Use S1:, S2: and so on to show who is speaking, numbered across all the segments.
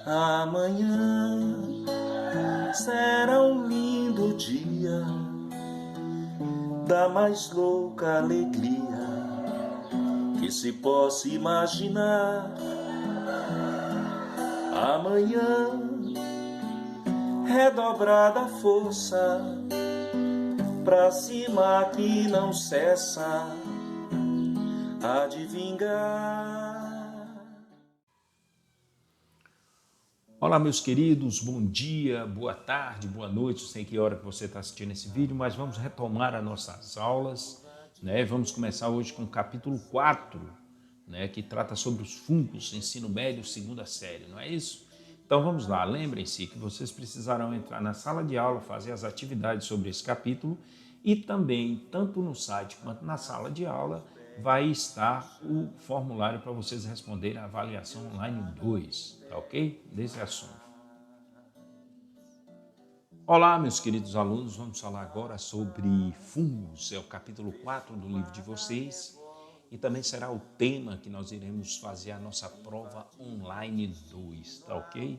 S1: Amanhã será um lindo dia da mais louca alegria que se possa imaginar. Amanhã, redobrada a força, pra cima que não cessa há de vingar.
S2: Olá, meus queridos, bom dia, boa tarde, boa noite, não sei que hora que você está assistindo esse vídeo, mas vamos retomar as nossas aulas, né? Vamos começar hoje com o capítulo 4, né? Que trata sobre os fungos, ensino médio, segunda série, não é isso? Então vamos lá, lembrem-se que vocês precisarão entrar na sala de aula, fazer as atividades sobre esse capítulo e também, tanto no site quanto na sala de aula, vai estar o formulário para vocês responderem a avaliação online 2, tá ok? Desse assunto. Olá, meus queridos alunos, vamos falar agora sobre fungos, é o capítulo 4 do livro de vocês e também será o tema que nós iremos fazer a nossa prova online 2, tá ok?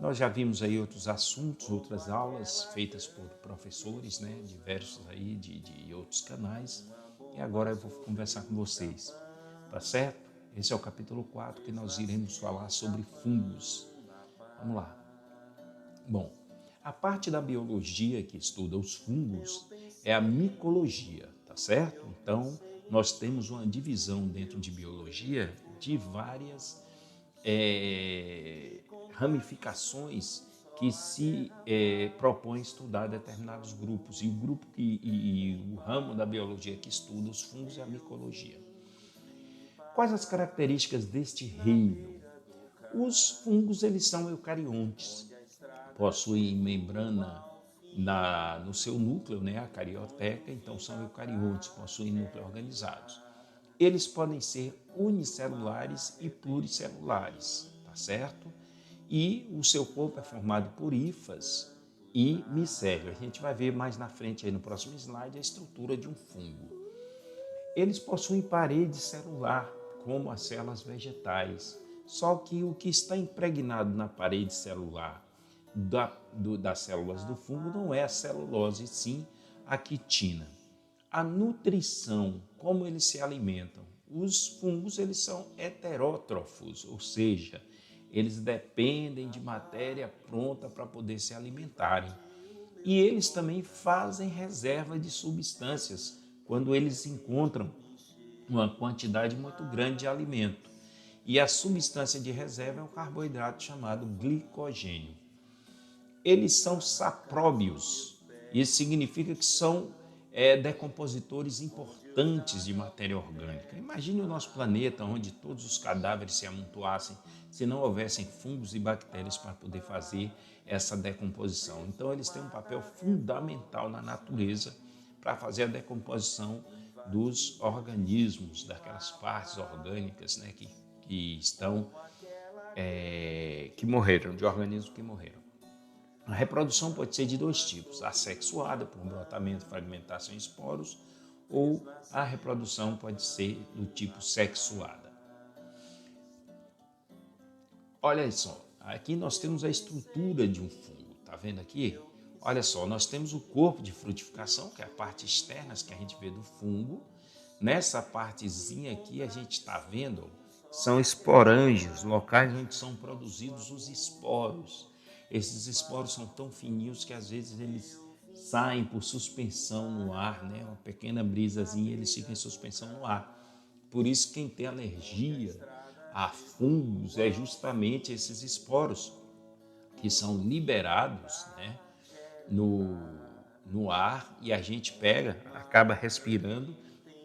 S2: Nós já vimos aí outros assuntos, outras aulas feitas por professores, né, diversos aí de outros canais. E agora eu vou conversar com vocês, tá certo? Esse é o capítulo 4 que nós iremos falar sobre fungos. Vamos lá. Bom, a parte da biologia que estuda os fungos é a micologia, tá certo? Então, nós temos uma divisão dentro de biologia de várias ramificações que se propõem estudar determinados grupos. E o grupo e o ramo da biologia que estuda os fungos é a micologia. Quais as características deste reino? Os fungos eles são eucariontes, possuem membrana no seu núcleo, né, a carioteca, então são eucariontes, possuem núcleo organizados. Eles podem ser unicelulares e pluricelulares, tá certo? E o seu corpo é formado por hifas e micélio. A gente vai ver mais na frente, aí no próximo slide, a estrutura de um fungo. Eles possuem parede celular, como as células vegetais, só que o que está impregnado na parede celular das células do fungo não é a celulose, sim a quitina. A nutrição, como eles se alimentam? Os fungos eles são heterótrofos, ou seja, eles dependem de matéria pronta para poder se alimentarem. E eles também fazem reserva de substâncias quando eles encontram uma quantidade muito grande de alimento. E a substância de reserva é um carboidrato chamado glicogênio. Eles são sapróbios. Isso significa que são decompositores importantes de matéria orgânica. Imagine o nosso planeta onde todos os cadáveres se amontoassem se não houvessem fungos e bactérias para poder fazer essa decomposição. Então eles têm um papel fundamental na natureza para fazer a decomposição dos organismos, daquelas partes orgânicas, né, que morreram, de organismos que morreram. A reprodução pode ser de dois tipos, assexuada, por brotamento, fragmentação em esporos, ou a reprodução pode ser do tipo sexuada. Olha só, aqui nós temos a estrutura de um fungo, tá vendo aqui? Olha só, nós temos o corpo de frutificação, que é a parte externa que a gente vê do fungo. Nessa partezinha aqui a gente está vendo, são esporângios, locais onde são produzidos os esporos. Esses esporos são tão fininhos que às vezes eles saem por suspensão no ar, né? Uma pequena brisazinha, eles ficam em suspensão no ar. Por isso quem tem alergia a fungos é justamente esses esporos que são liberados, né, no ar e a gente pega, acaba respirando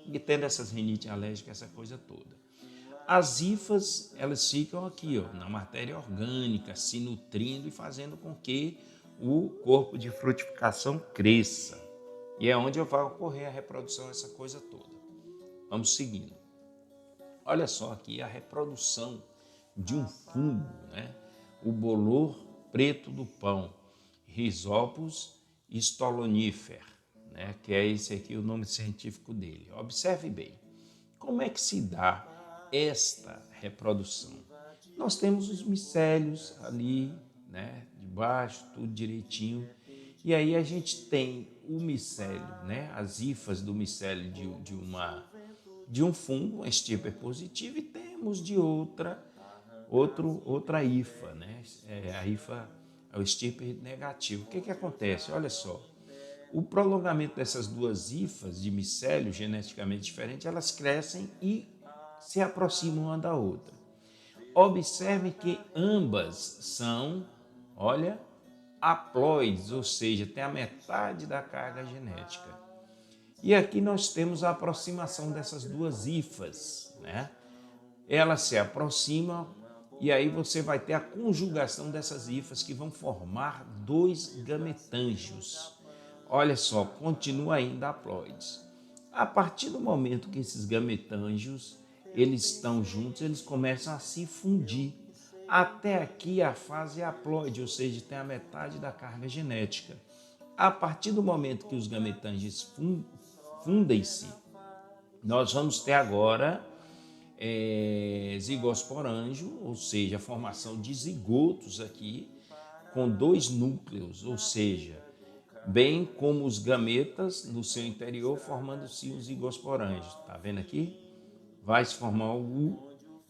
S2: e tendo essas rinite alérgica, essa coisa toda. As hifas, elas ficam aqui, ó, na matéria orgânica, se nutrindo e fazendo com que o corpo de frutificação cresça. E é onde vai ocorrer a reprodução, essa coisa toda. Vamos seguindo. Olha só aqui a reprodução de um fungo, né? O bolor preto do pão, Rhizopus stolonifer, né? Que é esse aqui o nome científico dele. Observe bem, como é que se dá esta reprodução? Nós temos os micélios ali, né, de baixo, tudo direitinho. E aí a gente tem o micélio, né, as hifas do micélio de um fungo, uma estirpe positiva, e temos de outra hifa, né? A hifa é o estirpe negativo. O que acontece? Olha só, o prolongamento dessas duas hifas de micélio geneticamente diferentes, elas crescem e se aproximam uma da outra. Observe que ambas são, olha, haploides, ou seja, tem a metade da carga genética. E aqui nós temos a aproximação dessas duas hifas, né? Elas se aproximam e aí você vai ter a conjugação dessas hifas que vão formar dois gametângios. Olha só, continua ainda haploides. A partir do momento que esses gametângios eles estão juntos, eles começam a se fundir. Até aqui a fase haploide, ou seja, tem a metade da carga genética. A partir do momento que os gametângios fundem-se, nós vamos ter agora zigosporângio, ou seja, a formação de zigotos aqui, com dois núcleos, ou seja, bem como os gametas no seu interior, formando-se o zigosporângio. Está vendo aqui? Vai se formar o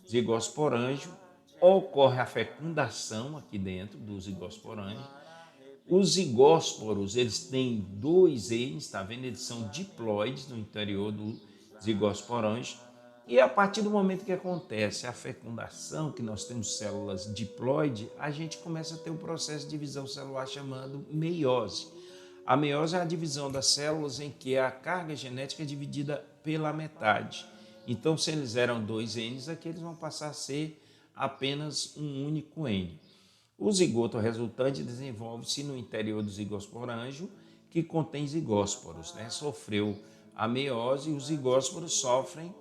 S2: zigosporângio, ocorre a fecundação aqui dentro do zigosporângio. Os zigósporos, eles têm dois N's, está vendo? Eles são diploides no interior do zigosporângio. E a partir do momento que acontece a fecundação, que nós temos células diploide, a gente começa a ter um processo de divisão celular chamado meiose. A meiose é a divisão das células em que a carga genética é dividida pela metade. Então, se eles eram dois N's, aqui eles vão passar a ser apenas um único N. O zigoto resultante desenvolve-se no interior do zigosporângio, que contém zigósporos, né? Sofreu a meiose e os zigósporos sofrem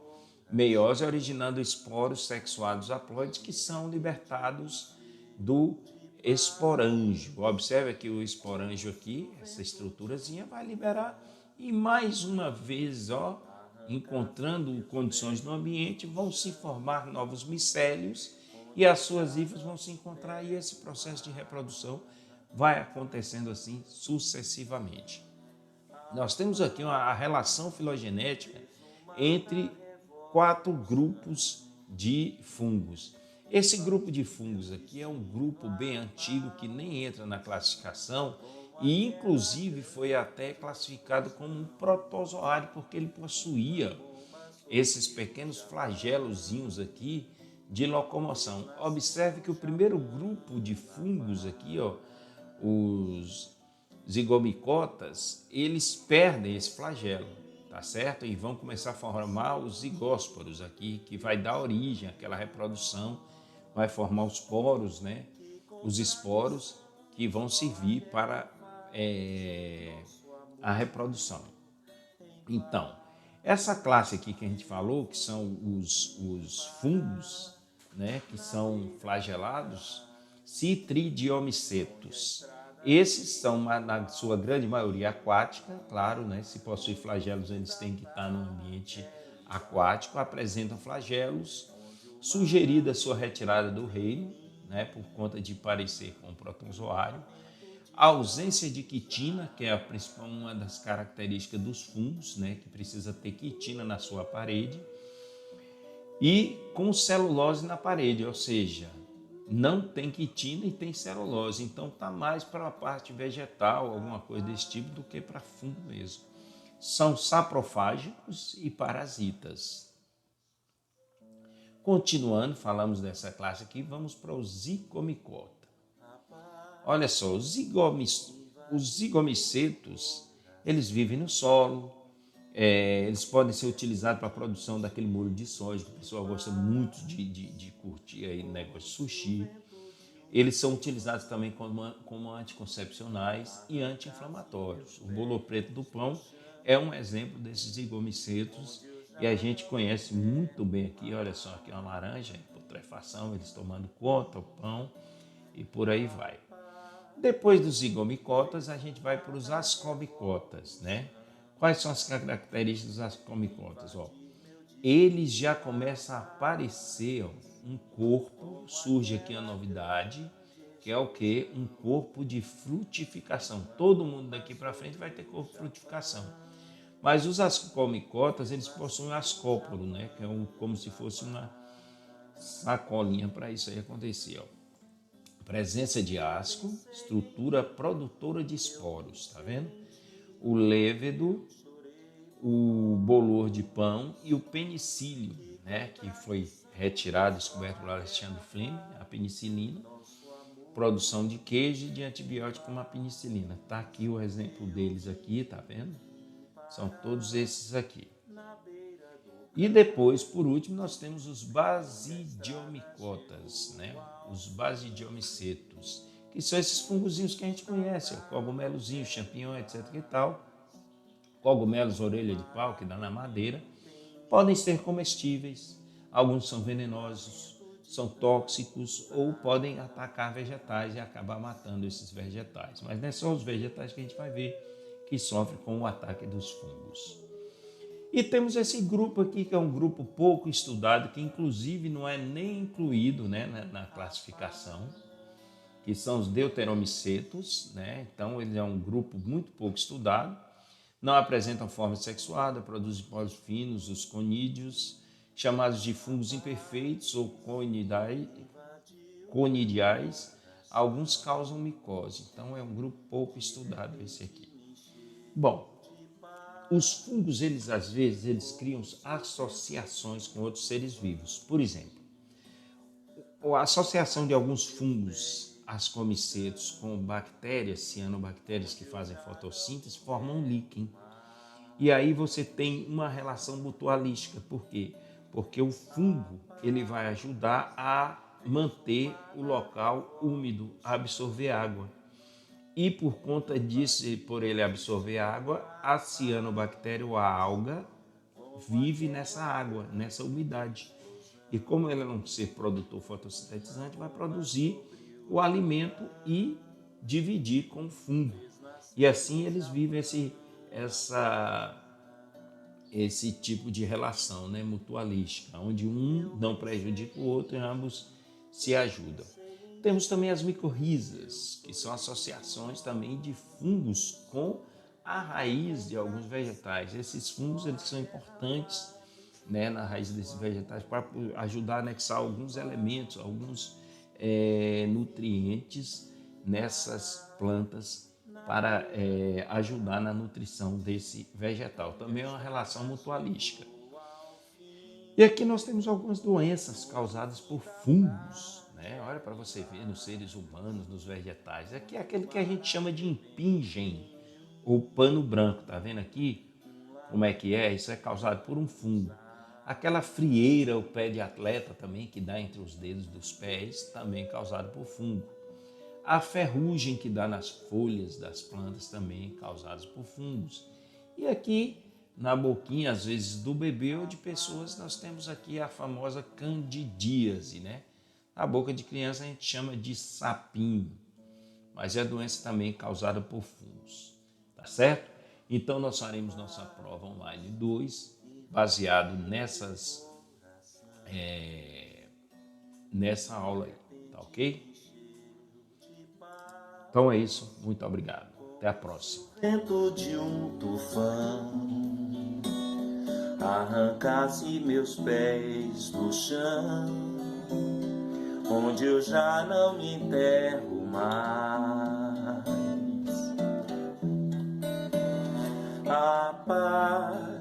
S2: meiose, originando esporos sexuados haploides que são libertados do esporângio. Observe que o esporângio aqui, essa estruturazinha, vai liberar e mais uma vez, ó, encontrando condições no ambiente, vão se formar novos micélios e as suas hifas vão se encontrar e esse processo de reprodução vai acontecendo assim sucessivamente. Nós temos aqui a relação filogenética entre 4 grupos de fungos. Esse grupo de fungos aqui é um grupo bem antigo que nem entra na classificação e inclusive foi até classificado como um protozoário porque ele possuía esses pequenos flagelozinhos aqui de locomoção. Observe que o primeiro grupo de fungos aqui, ó, os zigomicotas, eles perdem esse flagelo, tá certo? E vão começar a formar os zigósporos aqui, que vai dar origem àquela reprodução, vai formar os poros, né? Os esporos que vão servir para a reprodução. Então, essa classe aqui que a gente falou, que são os fungos, né, que são flagelados, citridiomicetos. Esses são, na sua grande maioria, aquática, claro, né, se possuem flagelos, eles têm que estar no ambiente aquático, apresentam flagelos, sugerida a sua retirada do reino, né, por conta de parecer com o protozoário, a ausência de quitina, que é a principal, uma das características dos fungos, né, que precisa ter quitina na sua parede, e com celulose na parede, ou seja, não tem quitina e tem celulose, então está mais para a parte vegetal, alguma coisa desse tipo, do que para fungo mesmo. São saprofágicos e parasitas. Continuando, falamos dessa classe aqui, vamos para o zigomicota. Olha só, os zigomicetos, eles vivem no solo, eles podem ser utilizados para a produção daquele molho de soja, que o pessoal gosta muito de curtir aí no negócio de sushi. Eles são utilizados também como anticoncepcionais e anti-inflamatórios. O bolo preto do pão é um exemplo desses zigomicetos e a gente conhece muito bem aqui. Olha só, aqui é uma laranja, putrefação, eles tomando conta, o pão e por aí vai. Depois dos zigomicotas, a gente vai para os ascomicotas, né? Quais são as características dos ascomicotas? Ó, eles já começam a aparecer, ó, um corpo, surge aqui a novidade, que é o quê? Um corpo de frutificação. Todo mundo daqui para frente vai ter corpo de frutificação. Mas os ascomicotas, eles possuem ascóporo, né? Que é como se fosse uma sacolinha para isso aí acontecer. Ó. Presença de asco, estrutura produtora de esporos, tá vendo? O lévedo, o bolor de pão e o penicílio, né? Que foi retirado, descoberto por Alexandre Fleming, a penicilina. Produção de queijo e de antibiótico como a penicilina. Tá aqui o exemplo deles aqui, tá vendo? São todos esses aqui. E depois, por último, nós temos os basidiomicotas, né? Os basidiomicetos, que são esses fungozinhos que a gente conhece, ó, cogumelozinho, champignon, etc. e tal. Cogumelos, orelha de pau, que dá na madeira, podem ser comestíveis, alguns são venenosos, são tóxicos ou podem atacar vegetais e acabar matando esses vegetais. Mas não é só os vegetais que a gente vai ver que sofrem com o ataque dos fungos. E temos esse grupo aqui, que é um grupo pouco estudado, que inclusive não é nem incluído, né, na classificação, que são os deuteromicetos, né? Então ele é um grupo muito pouco estudado, não apresentam forma sexuada, produzem poros finos, os conídeos, chamados de fungos imperfeitos ou conidiais, alguns causam micose. Então é um grupo pouco estudado esse aqui. Bom, os fungos, eles às vezes, eles criam associações com outros seres vivos. Por exemplo, a associação de alguns fungos ascomicetos com bactérias, cianobactérias que fazem fotossíntese, formam um líquen. E aí você tem uma relação mutualística. Por quê? Porque o fungo ele vai ajudar a manter o local úmido, a absorver água. E por conta disso, por ele absorver água, a cianobactéria ou a alga vive nessa água, nessa umidade. E como ele é um ser produtor fotossintetizante, vai produzir o alimento e dividir com o fungo. E assim eles vivem esse tipo de relação, né, mutualística, onde um não prejudica o outro e ambos se ajudam. Temos também as micorrizas, que são associações também de fungos com a raiz de alguns vegetais. Esses fungos eles são importantes, né, na raiz desses vegetais para ajudar a anexar alguns elementos, alguns nutrientes nessas plantas para ajudar na nutrição desse vegetal. Também é uma relação mutualística. E aqui nós temos algumas doenças causadas por fungos. Olha para você ver nos seres humanos, nos vegetais. Aqui é aquele que a gente chama de impingem, ou pano branco. Tá vendo aqui como é que é? Isso é causado por um fungo. Aquela frieira, o pé de atleta também, que dá entre os dedos dos pés, também causado por fungo. A ferrugem que dá nas folhas das plantas também causadas por fungos. E aqui na boquinha, às vezes, do bebê ou de pessoas, nós temos aqui a famosa candidíase, né? A boca de criança a gente chama de sapinho, mas é a doença também causada por fungos, tá certo? Então nós faremos nossa prova online 2, baseado nessa aula aí, tá ok? Então é isso, muito obrigado, até a próxima.
S1: Dentro de um tufão, arrancasse meus pés do chão, onde eu já não me enterro mais. A paz